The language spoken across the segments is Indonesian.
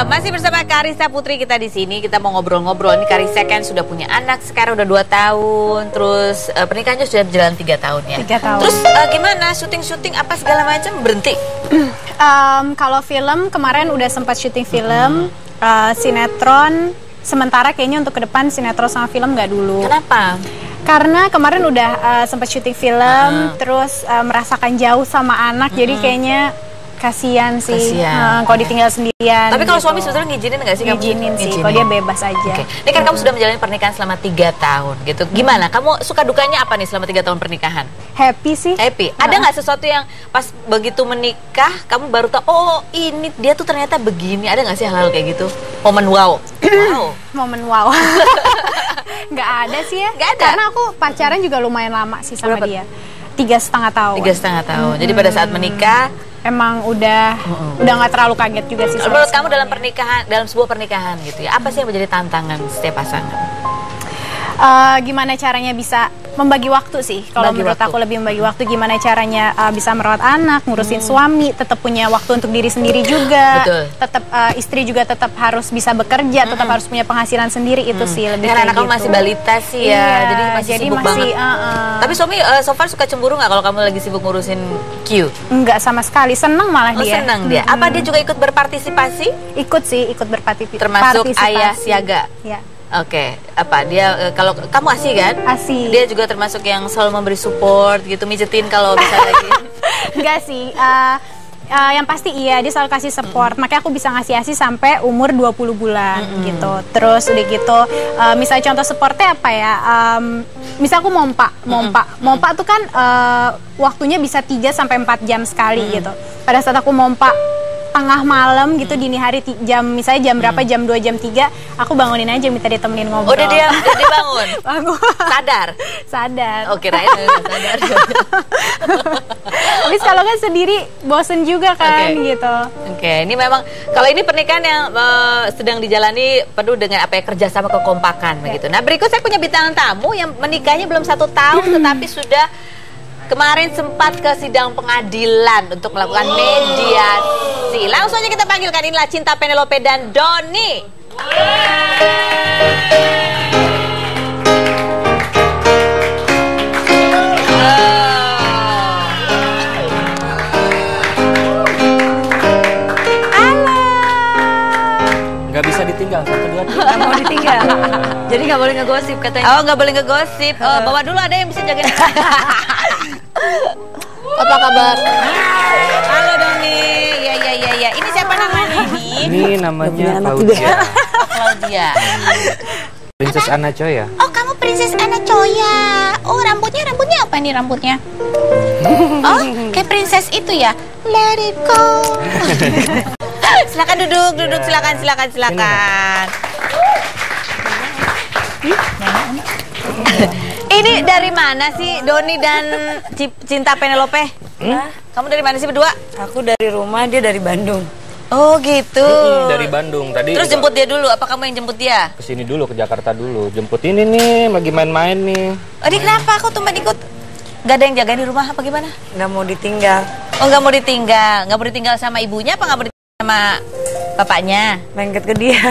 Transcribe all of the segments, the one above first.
masih bersama Karissa Putri kita di sini. Kita mau ngobrol-ngobrol. Ini Karissa kan sudah punya anak sekarang udah 2 tahun. Terus pernikahannya sudah berjalan 3 tahun ya. 3 tahun. Terus gimana syuting-syuting apa segala macam berhenti? Kalau film kemarin udah sempat syuting film, sinetron. Sementara kayaknya untuk ke depan sinetron sama film nggak dulu. Kenapa? Karena kemarin udah sempat syuting film, terus merasakan jauh sama anak, jadi kayaknya kasihan sih kalau ditinggal sendirian. Tapi kalau gitu. suami sebetulnya ngizinin nggak sih? Ngizinin sih, kalau dia bebas aja. Ini kan kamu sudah menjalani pernikahan selama 3 tahun gitu. Gimana? Kamu suka dukanya apa nih selama 3 tahun pernikahan? Happy sih. Happy. Ada nggak sesuatu yang pas begitu menikah kamu baru tahu, oh ini dia tuh ternyata begini. Ada nggak sih hal-hal kayak gitu? Momen wow. Momen wow. Nggak ada sih ya. Nggak ada. Karena aku pacaran juga lumayan lama sih sama dia. 3,5 tahun. 3,5 tahun. Jadi pada saat menikah emang udah nggak terlalu kaget juga sih. Menurut kamu dalam pernikahan, dalam sebuah pernikahan gitu ya, apa sih yang menjadi tantangan setiap pasangan? Gimana caranya bisa membagi waktu sih. Kalau menurut aku lebih membagi waktu, gimana caranya bisa merawat anak, ngurusin suami, tetap punya waktu untuk diri sendiri juga. Betul. Tetap istri juga tetap harus bisa bekerja, tetap harus punya penghasilan sendiri, itu sih lebih Karena anak kayak kamu gitu. masih balita sih ya, Iya, jadi masih sibuk masih, banget. Tapi suami so far suka cemburu nggak kalau kamu lagi sibuk ngurusin Q? Enggak sama sekali, seneng malah dia. Senang dia. Apa dia juga ikut berpartisipasi? Ikut sih, ikut berpartisipasi. Termasuk ayah siaga. Ya. Oke, apa dia kalau kamu ASI kan? ASI. Dia juga termasuk yang selalu memberi support gitu, mijetin kalau bisa lagi. Enggak sih. Yang pasti iya, dia selalu kasih support. Makanya aku bisa ngasih ASI sampai umur 20 bulan gitu. Terus udah gitu, misalnya contoh supportnya apa ya? Misal aku mompa tuh kan waktunya bisa 3 sampai 4 jam sekali gitu. Pada saat aku mompa tengah malam gitu, dini hari misalnya jam berapa, jam 2, jam 3, aku bangunin aja, minta dia temenin ngobrol. Udah dia bangun? Bangun. Sadar. Oke, Raya sadar. Habis kalau kan sendiri bosen juga kan gitu. Oke, ini memang kalau ini pernikahan yang sedang dijalani penuh dengan apa ya, kerjasama kekompakan begitu. Nah, berikut saya punya bintang tamu yang menikahnya belum 1 tahun tetapi sudah kemarin sempat ke sidang pengadilan untuk melakukan mediasi. Langsung aja kita panggilkan, inilah Cinta Penelope dan Doni. Nggak bisa ditinggal, 1, 2, 3. Nggak mau ditinggal. Jadi nggak boleh ngegosip katanya. Oh, nggak boleh ngegosip. Bawa dulu, ada yang bisa jagain. Apa kabar? Halo Doni. Ya. Ini siapa namanya ini? Ini namanya Claudia. Claudia. Princess Anna Choya. Oh, kamu Princess Anna Choya. Oh, rambutnya apa nih rambutnya? Oh, kayak princess itu ya. Let it go. Silakan duduk, silakan. Ini dari mana sih Doni dan Cinta Penelope? Kamu dari mana sih berdua? Aku dari rumah, dia dari Bandung. Oh gitu. Dari Bandung tadi. Terus jemput dia dulu, apa kamu yang jemput dia? Kesini dulu, ke Jakarta dulu. Jemput ini nih, lagi main-main nih. Oh, ini kenapa aku tumben ikut? Gak ada yang jagain di rumah apa gimana? Nggak mau ditinggal. Oh, nggak mau ditinggal sama ibunya apa nggak mau ditinggal sama bapaknya? Lengket ke dia.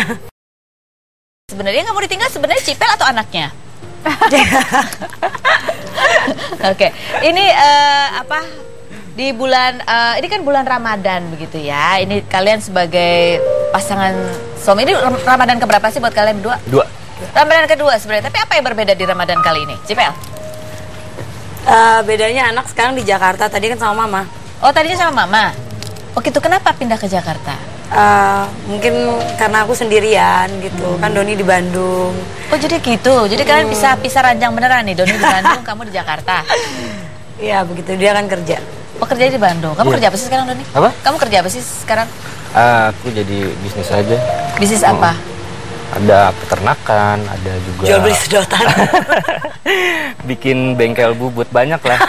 Sebenarnya nggak mau ditinggal sebenarnya Cipel atau anaknya? Oke, ini di bulan ini kan bulan Ramadan begitu ya. Ini kalian sebagai pasangan suami, ini Ramadan keberapa sih buat kalian berdua? 2. Ramadan kedua sebenarnya. Tapi apa yang berbeda di Ramadan kali ini, Cipel? Bedanya anak sekarang di Jakarta, tadi kan sama mama. Oh, tadinya sama mama. Oh gitu, kenapa pindah ke Jakarta? Mungkin karena aku sendirian gitu, kan Doni di Bandung. Oh jadi gitu, jadi kalian bisa pisah ranjang beneran nih, Doni di Bandung, kamu di Jakarta. Iya begitu, dia kan kerja. Oh kerja di Bandung, kamu kerja apa sih sekarang Doni? Apa? Kamu kerja apa sih sekarang? Aku jadi bisnis aja. Bisnis apa? Ada peternakan, ada juga Jual beli sedotan. bikin bengkel bubut, banyak lah.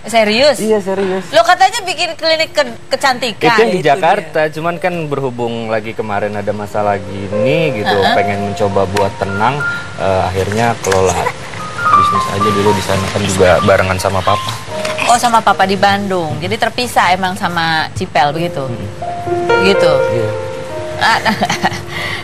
Serius? Iya serius. Lo katanya bikin klinik kecantikan. Itu yang di Jakarta, cuman kan berhubung lagi kemarin ada masalah gini gitu, pengen mencoba buat tenang, akhirnya kelola bisnis aja dulu di sana, kan juga barengan sama papa. Oh sama papa di Bandung, jadi terpisah emang sama Cipel begitu? Gitu? Iya.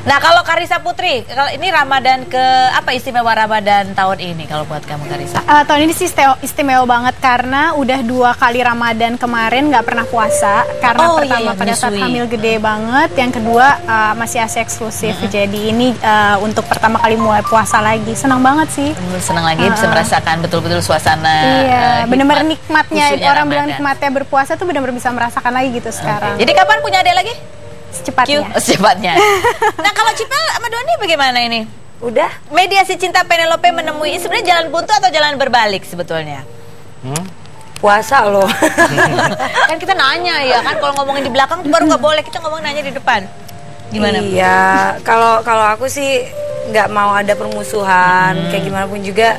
Nah, kalau Karissa Putri, kalau ini Ramadan apa istimewa Ramadan tahun ini kalau buat kamu, Karissa? Tahun ini sih istimewa banget karena udah 2 kali Ramadan kemarin nggak pernah puasa karena pertama pada saat hamil gede banget, yang kedua masih ASI eksklusif. Jadi ini untuk pertama kali mulai puasa lagi, senang banget sih. Senang lagi bisa merasakan betul-betul suasana. Iya, bener-bener nikmatnya orang bilang Ramadan. nikmatnya berpuasa tuh bener-bener bisa merasakan lagi gitu sekarang. Jadi kapan punya adik lagi? Secepatnya. Nah, kalau Cipel sama Doni bagaimana ini? Udah. Mediasi cinta Penelope menemui sebenarnya jalan buntu atau jalan berbalik sebetulnya? Puasa loh. Kan kita nanya ya kan, kalau ngomongin di belakang tuh baru nggak boleh, kita ngomong nanya di depan. Gimana? Iya, kalau aku sih nggak mau ada permusuhan, kayak gimana pun juga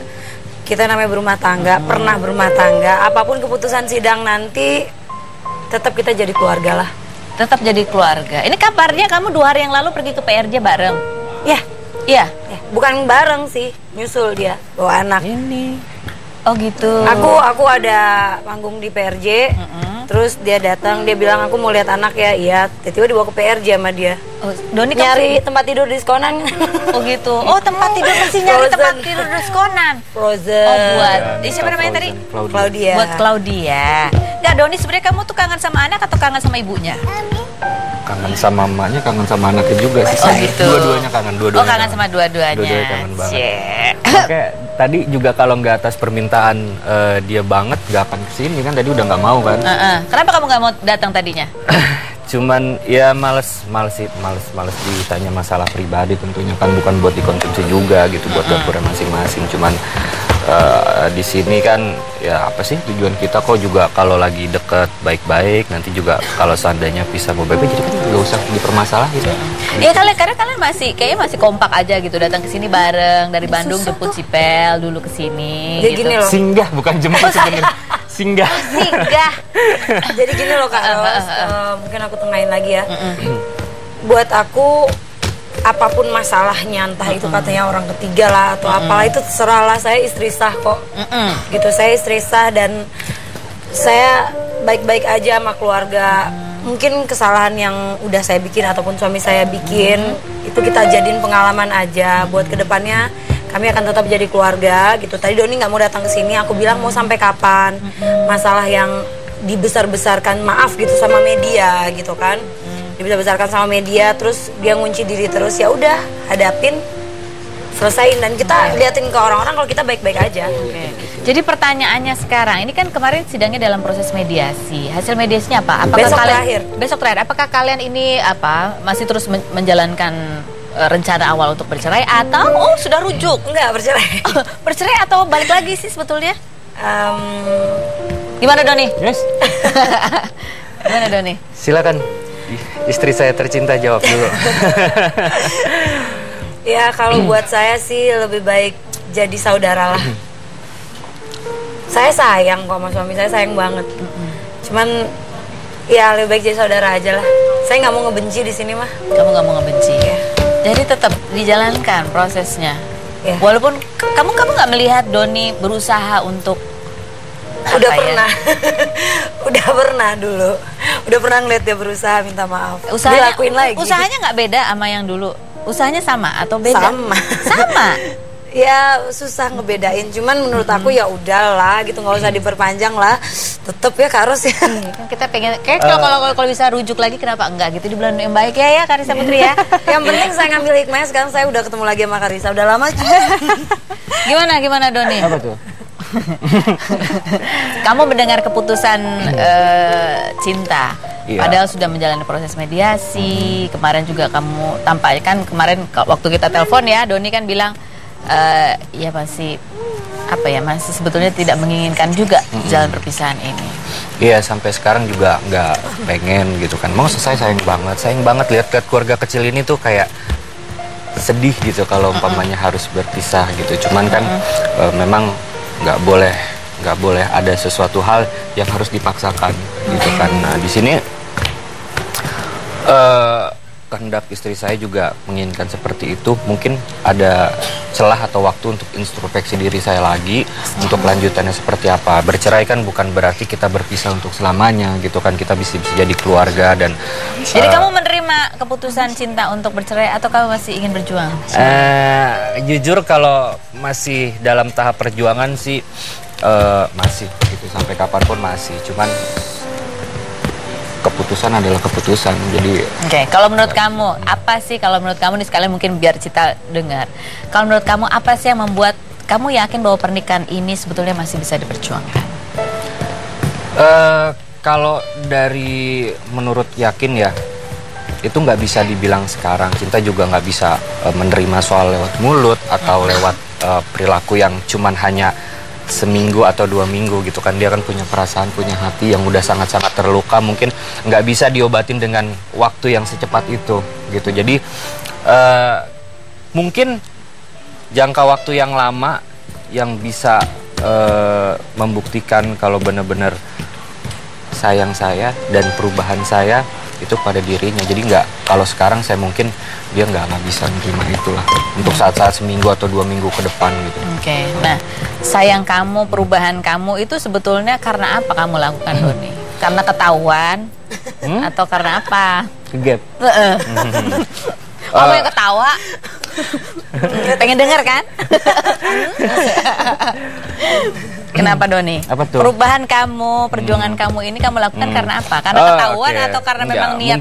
kita namanya berumah tangga, pernah berumah tangga, apapun keputusan sidang nanti tetap kita jadi keluarga lah. Tetap jadi keluarga. Ini kabarnya kamu 2 hari yang lalu pergi ke PRJ bareng. Ya, Iya. bukan bareng sih, nyusul dia bawa anak. Ini. Oh gitu. Aku ada panggung di PRJ, terus dia datang, dia bilang aku mau lihat anak ya, iya. Tiba-tiba dibawa ke PRJ sama dia. Oh, Doni Nyari tempat tidur diskonan. Oh gitu. Oh, tempat tidur mesti nyari tempat tidur diskonan. Frozen. Oh, buat siapa namanya tadi? Claudia. Buat Claudia. Nggak, Doni sebenarnya kamu tuh kangen sama anak atau kangen sama ibunya? Kangen sama mamanya, kangen sama anaknya juga sih. Oh gitu. Dua-duanya kangen, dua-duanya. Oh, kangen sama dua-duanya. Dua-duanya kangen banget. Cie. Oke, tadi juga kalau nggak atas permintaan dia banget nggak akan kesini kan, tadi udah nggak mau kan. Kenapa kamu nggak mau datang tadinya? Cuman ya males ditanya masalah pribadi, tentunya kan bukan buat dikonsumsi juga gitu, buat dapurnya masing-masing. Cuman di sini kan ya apa sih tujuan kita kok juga kalau lagi deket baik-baik, nanti juga kalau seandainya pisah mau baik-baik, jadi kan nggak usah dipermasalahin gitu. Iya, karena kalian kayaknya masih kompak aja gitu, datang ke sini bareng dari Bandung, jemput Cipel dulu ke sini. Jadi gitu. gini loh. Singgah bukan jemput sebenarnya. Singgah. Singgah. Jadi gini loh Kak Ros, mungkin aku tengahin lagi ya. Buat aku apapun masalahnya, entah itu katanya orang ketiga lah atau apalah, itu terserah lah, saya istri sah kok. Gitu, saya istri sah dan saya baik-baik aja sama keluarga. Mungkin kesalahan yang udah saya bikin ataupun suami saya bikin, itu kita jadiin pengalaman aja buat kedepannya. Kami akan tetap jadi keluarga gitu. Tadi Doni nggak mau datang ke sini, aku bilang mau sampai kapan? Masalah yang dibesar-besarkan, maaf gitu, sama media gitu kan. Dibesar-besarkan sama media, terus dia ngunci diri terus, ya udah hadapin, selesain, dan kita liatin ke orang-orang kalau kita baik-baik aja. Jadi pertanyaannya sekarang, ini kan kemarin sidangnya dalam proses mediasi. Hasil mediasinya apa? Apakah Besok kalian terakhir. Besok terakhir. Apakah kalian ini masih terus menjalankan rencana awal untuk bercerai atau sudah rujuk? Enggak, bercerai. Bercerai atau balik lagi sih sebetulnya? Gimana Doni? Yes. Gimana Doni? Silakan. Istri saya tercinta jawab dulu. Ya kalau buat saya sih lebih baik jadi saudara lah. Saya sayang kok sama suami saya, sayang banget. Cuman ya lebih baik jadi saudara aja lah. Saya nggak mau ngebenci di sini mah. Kamu nggak mau ngebenci ya? Jadi tetap dijalankan prosesnya. Ya. Walaupun kamu nggak melihat Doni berusaha untuk Udah apa ya? pernah. Udah pernah dulu. Udah pernah ngeliat dia berusaha minta maaf. Usahanya, Dilakuin lagi. Usahanya nggak beda sama yang dulu. Usahanya sama atau beda? Sama. Sama. Ya susah ngebedain. Cuman menurut aku ya udahlah gitu, nggak usah diperpanjang lah. Tetep ya Kak Ros ya. Kan kita pengen kayak kalau bisa rujuk lagi kenapa enggak gitu di bulan yang baik ya Karissa Putri ya. Yang penting saya ngambil hikmahnya, sekarang saya udah ketemu lagi sama Karissa. Udah lama juga. Gimana Doni? Apa tuh? Kamu mendengar keputusan cinta, Iya. padahal sudah menjalani proses mediasi. Kemarin juga kamu tampakkan kemarin waktu kita telepon ya, Doni kan bilang ya masih masih sebetulnya tidak menginginkan juga jalan perpisahan ini. Iya, sampai sekarang juga nggak pengen gitu kan. Mau saya sayang banget lihat keluarga kecil ini tuh kayak sedih gitu kalau umpamanya harus berpisah gitu. Cuman kan memang nggak boleh ada sesuatu hal yang harus dipaksakan gitu kan. Nah di sini kehendak istri saya juga menginginkan seperti itu, mungkin ada celah atau waktu untuk introspeksi diri saya lagi untuk lanjutannya seperti apa. Bercerai kan bukan berarti kita berpisah untuk selamanya gitu kan, kita bisa jadi keluarga. Dan jadi kamu menerima keputusan cinta untuk bercerai atau kamu masih ingin berjuang? Jujur kalau masih dalam tahap perjuangan sih masih gitu, sampai kapanpun masih, cuman keputusan adalah keputusan. Jadi Oke, kalau menurut kamu apa sih, kalau menurut kamu nih, sekalian mungkin biar Cita dengar, kalau menurut kamu apa sih yang membuat kamu yakin bahwa pernikahan ini sebetulnya masih bisa diperjuangkan? Kalau dari menurut yakin ya, itu nggak bisa dibilang sekarang. Cinta juga nggak bisa menerima soal lewat mulut atau lewat perilaku yang cuman hanya seminggu atau 2 minggu gitu kan. Dia kan punya perasaan, punya hati yang udah sangat-sangat terluka, mungkin nggak bisa diobatin dengan waktu yang secepat itu gitu. Jadi mungkin jangka waktu yang lama yang bisa membuktikan kalau benar-benar sayang saya dan perubahan saya itu pada dirinya. Jadi nggak, kalau sekarang saya mungkin dia nggak bisa menerima itulah untuk saat-saat seminggu atau 2 minggu ke depan gitu. Oke, nah sayang kamu, perubahan kamu itu sebetulnya karena apa kamu lakukan, Doni? Karena ketahuan atau karena apa? Gap. Kamu yang ketawa. Pengen denger kan? Kenapa, Doni? Apa tuh? Perubahan kamu, perjuangan kamu ini kamu lakukan karena apa? Karena ketahuan atau karena memang niat?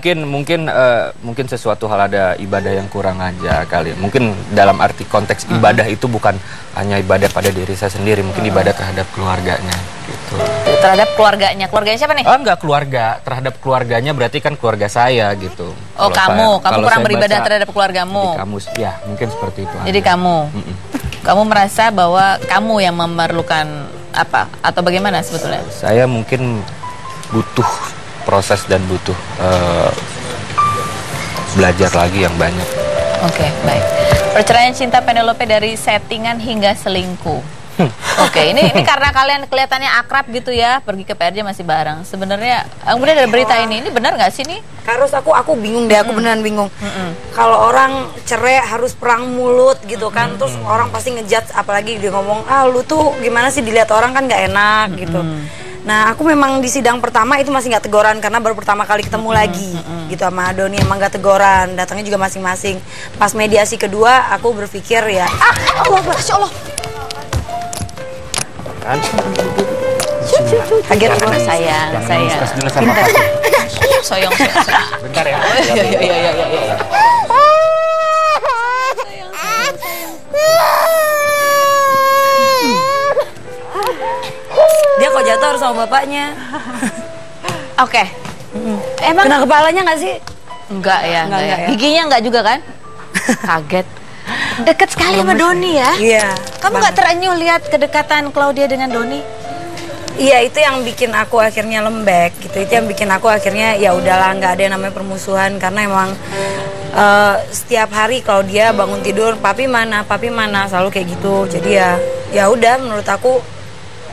Mungkin sesuatu hal, ada ibadah yang kurang aja kali. Mungkin dalam arti konteks ibadah itu bukan hanya ibadah pada diri saya sendiri, mungkin ibadah terhadap keluarganya gitu. Terhadap keluarganya. Keluarganya siapa nih? Oh, enggak, keluarga. Terhadap keluarganya berarti kan keluarga saya gitu. Oh, kamu kurang beribadah terhadap keluargamu. Kamu ya, mungkin seperti itu. Jadi kamu kamu merasa bahwa kamu yang memerlukan apa atau bagaimana sebetulnya? Saya mungkin butuh proses dan butuh belajar lagi yang banyak. Oke, baik. Perceraian cinta Penelope dari settingan hingga selingkuh. Oke, ini karena kalian kelihatannya akrab gitu ya, pergi ke PRJ masih bareng. Sebenarnya kemudian ada berita ini benar nggak sih nih? Karus aku bingung deh, aku beneran bingung. Kalau orang cerai harus perang mulut gitu kan, terus orang pasti ngejudge, apalagi dia ngomong, lu tuh gimana sih, dilihat orang kan nggak enak gitu. Nah, aku memang di sidang pertama itu masih nggak teguran karena baru pertama kali ketemu lagi gitu sama Doni, emang nggak teguran, datangnya juga masing-masing. Pas mediasi kedua, aku berpikir ya, Masya Allah. Kan? Kaget loh, sayang. Pintar. Soyong. Bentar ya. Iya. Dia kok jatuh harus sama bapaknya. Oke. Emang Kena kepalanya nggak sih? enggak ya? ya. Giginya enggak juga kan? Kaget. Deket sekali sama Doni ya? Iya. Kamu nggak terenyuh lihat kedekatan Claudia dengan Doni? Iya, itu yang bikin aku akhirnya lembek gitu. Itu yang bikin aku akhirnya ya udahlah, nggak ada yang namanya permusuhan, karena emang setiap hari kalau dia bangun tidur, papi mana, selalu kayak gitu. Jadi ya udah, menurut aku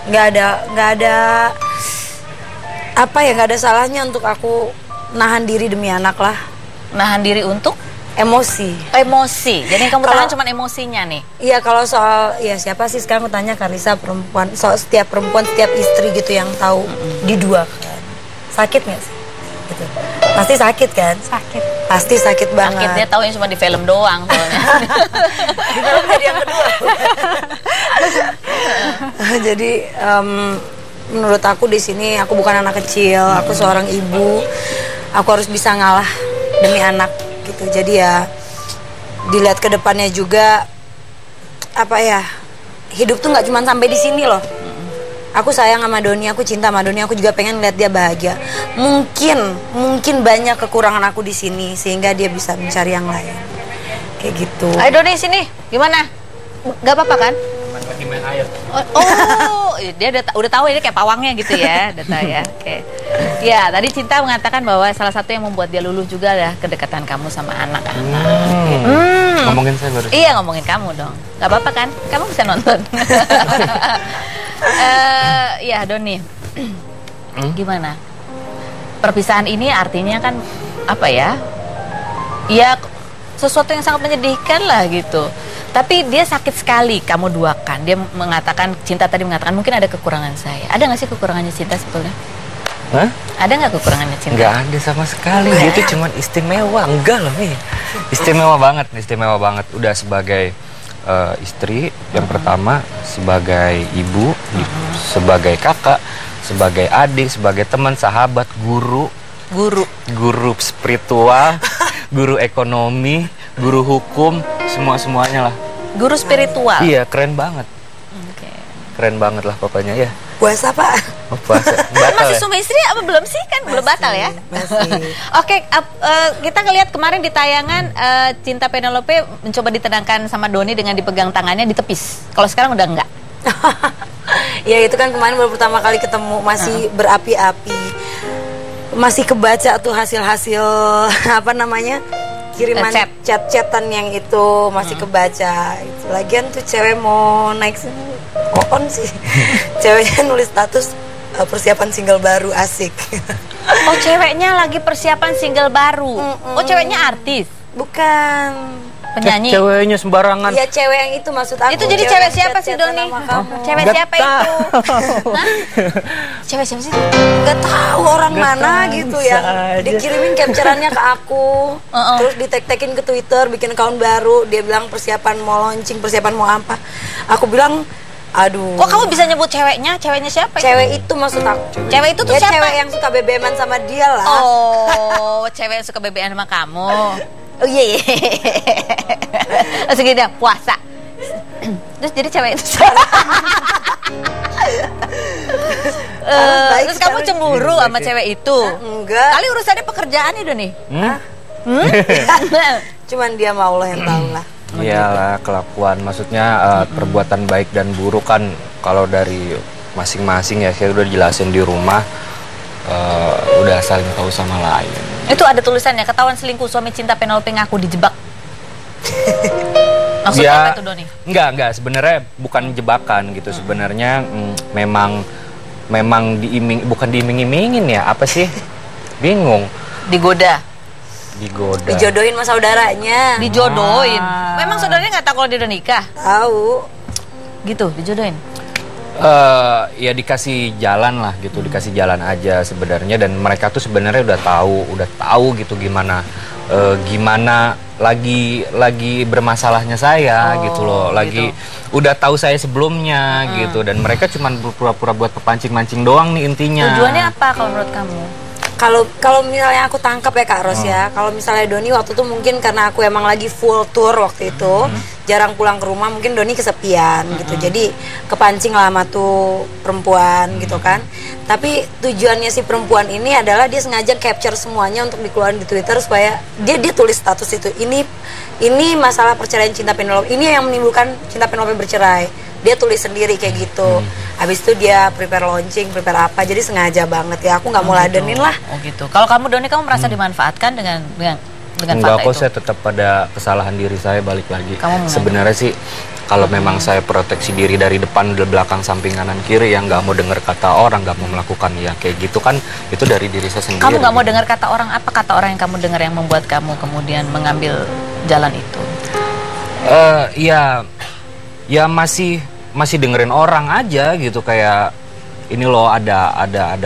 nggak ada nggak ada salahnya untuk aku nahan diri demi anak lah. Nahan diri untuk? Emosi. Jadi yang kamu tahan cuma emosinya nih? Iya, kalau soal ya siapa sih sekarang aku tanya, Karisa, perempuan, soal setiap perempuan, setiap istri gitu yang tahu diduakan. Sakit nggak sih? Gitu. Pasti sakit kan? Sakit. Pasti sakit banget. Sakitnya tahu yang cuma di film doang soalnya. Di film jadi yang kedua. Jadi menurut aku di sini aku bukan anak kecil, aku seorang ibu. Aku harus bisa ngalah demi anak gitu. Jadi ya dilihat ke depannya juga, apa ya, hidup tuh nggak cuma sampai di sini loh. Aku sayang sama Doni, aku cinta sama Doni, aku juga pengen lihat dia bahagia. Mungkin banyak kekurangan aku di sini sehingga dia bisa mencari yang lain. Kayak gitu. Ayo Doni sini, gimana? Gak apa-apa kan? Lagi main air. Oh, dia udah tahu ini kayak pawangnya gitu ya, udah tahu ya. Oke. Ya, tadi Cinta mengatakan bahwa salah satu yang membuat dia luluh juga adalah kedekatan kamu sama anak. Ngomongin saya baru. Iya, ngomongin kamu dong. Gak apa-apa kan? Kamu bisa nonton. Ya, Doni. Gimana? Perpisahan ini artinya kan apa ya? ya sesuatu yang sangat menyedihkan lah gitu. Tapi dia sakit sekali kamu duakan. Dia mengatakan, Cinta tadi mengatakan mungkin ada kekurangan saya. Ada nggak sih kekurangannya Cinta sebetulnya? Hah? Ada nggak kekurangannya Cinta? Nggak ada sama sekali. Dia itu cuma istimewa. Enggak loh nih. Istimewa banget. Udah sebagai istri yang pertama, sebagai ibu, sebagai kakak, sebagai adik, sebagai teman, sahabat, guru spiritual, guru ekonomi, guru hukum, semuanya lah. Guru spiritual. Iya, keren banget. Okay. Keren banget lah pokoknya ya. Puasa Pak? Oh, puasa. Batal Masih ya? suami istri apa belum sih kan? Belum batal ya? Masih. Oke, kita ngelihat kemarin di tayangan Cinta Penelope mencoba ditenangkan sama Doni dengan dipegang tangannya ditepis. Kalau sekarang udah enggak. Ya itu kan kemarin baru pertama kali ketemu, masih berapi-api. Masih kebaca tuh hasil-hasil apa namanya? Kiriman chat-chatan yang itu masih kebaca. Lagian tuh cewek mau naik kokon sih. Ceweknya nulis status persiapan single baru, asik. Oh, ceweknya lagi persiapan single baru. Oh, ceweknya artis? Bukan. Penyanyi? Ceweknya sembarangan. Iya, cewek yang itu maksud aku. Itu jadi cewek siapa sih, Doni? Cewek siapa itu? Hah? Cewek siapa sih? Gak tahu orang mana gitu ya. Dikirimin capturannya ke aku. Terus di-tag-tagin ke Twitter, bikin account baru. Dia bilang persiapan mau launching, persiapan mau apa. Aku bilang, aduh. Kok kamu bisa nyebut ceweknya? Ceweknya siapa? Cewek itu maksud aku. Cewek itu tuh ya, siapa? Cewek yang suka BBM-an sama dia lah. Oh, cewek yang suka BBM sama kamu. Oh iya. Langsung gini, puasa. Terus jadi cewek itu. Terus kamu cemburu sama cewek itu? Enggak. Kali urusannya pekerjaan itu nih. Cuman dia mau Allah yang tahu lah. Iyalah, kelakuan. Maksudnya perbuatan baik dan buruk kan kalau dari masing-masing ya. Saya udah jelasin di rumah. Udah saling tahu sama lain. Itu ada tulisannya, ketahuan selingkuh suami Cinta Penelope ngaku dijebak. Maksudnya apa itu, Doni? Enggak, sebenarnya bukan jebakan gitu. Sebenarnya memang bukan diiming-imingin ya, apa sih? Bingung. Digoda. Dijodohin sama saudaranya. Dijodohin. Memang saudaranya nggak tahu kalau dia udah nikah? Tahu. Gitu, dijodohin. Ya dikasih jalan lah gitu, dikasih jalan aja sebenarnya, dan mereka tuh sebenarnya udah tahu gitu gimana lagi bermasalahnya saya gitu loh, lagi gitu. Udah tahu saya sebelumnya gitu, dan mereka cuma pura-pura buat kepancing-mancing doang nih intinya. Tujuannya apa kalau menurut kamu? Kalau misalnya aku tangkap ya Kak Ros ya, kalau misalnya Doni waktu itu mungkin karena aku emang lagi full tour waktu itu, jarang pulang ke rumah, mungkin Doni kesepian gitu, jadi kepancing lah sama tuh perempuan gitu kan. Tapi tujuannya si perempuan ini adalah dia sengaja capture semuanya untuk dikeluarin di Twitter supaya dia tulis status itu, ini masalah perceraian Cinta Penelope, ini yang menimbulkan Cinta Penelope bercerai. Dia tulis sendiri kayak gitu. Habis itu dia prepare launching, prepare apa. Jadi sengaja banget ya. Aku nggak mau ladenin lah. Oh gitu. Kalau kamu Doni, kamu merasa dimanfaatkan dengan Enggak fakta kok, itu? saya tetap pada kesalahan diri saya, balik lagi. Sebenarnya sih kalau memang saya proteksi diri dari depan, dari belakang, samping, kanan, kiri, yang nggak mau dengar kata orang, nggak mau melakukan ya kayak gitu kan, itu dari diri saya sendiri. Kamu nggak mau dengar kata orang, apa kata orang yang kamu dengar yang membuat kamu kemudian mengambil jalan itu? Ya masih dengerin orang aja gitu, kayak ini loh ada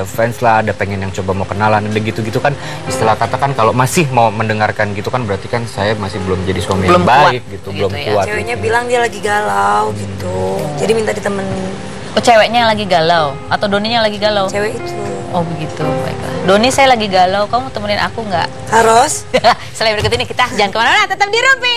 fans lah, ada pengen yang coba mau kenalan, ada gitu-gitu kan, istilah kata kan, kalau masih mau mendengarkan gitu kan berarti kan saya masih belum jadi suami yang baik gitu, belum kuat. Ceweknya bilang dia lagi galau gitu, jadi minta ditemenin. Oh, ceweknya yang lagi galau atau Doninya yang lagi galau? Cewek itu. Oh begitu, baiklah. Doni, saya lagi galau, kamu temenin aku nggak? Harus. Selain berikut ini kita jangan kemana-mana, tetap di Rumpi.